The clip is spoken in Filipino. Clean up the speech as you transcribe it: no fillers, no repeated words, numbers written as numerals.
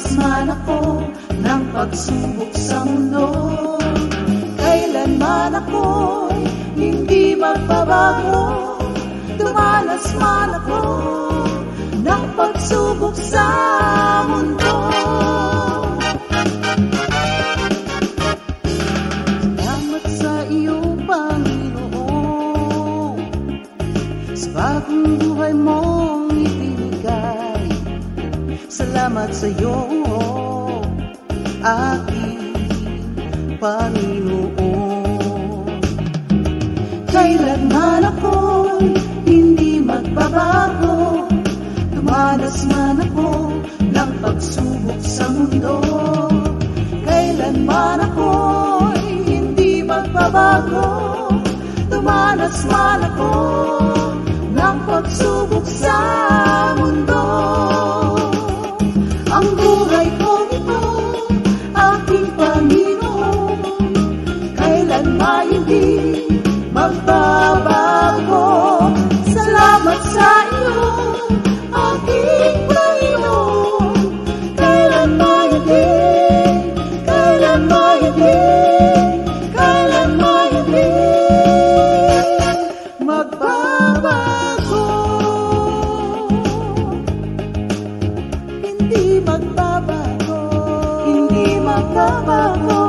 Dumanas man ako ng pagsubok sa mundo, kailanman ako'y hindi magbabago. Dumanas man ako ng pagsubok sa mundo. Salamat sa iyo, Panginoon, sa bagong buhay mong ibinigay. Salamat sa iyo, aking Panginoon. Kailanman ako'y hindi magbabago. Dumanas man ako ng pagsubok sa mundo, kailanman ako'y hindi magbabago. Dumanas man ako ng pagsubok sa mundo. Ang buhay kong ito, aking Panginoon, kailanman hindi magbabago. Salamat sa iyo, aking Panginoon, kailanman hindi, kailanman hindi, kailanman hindi magbabago. Hindi magbabago, hindi magbabago.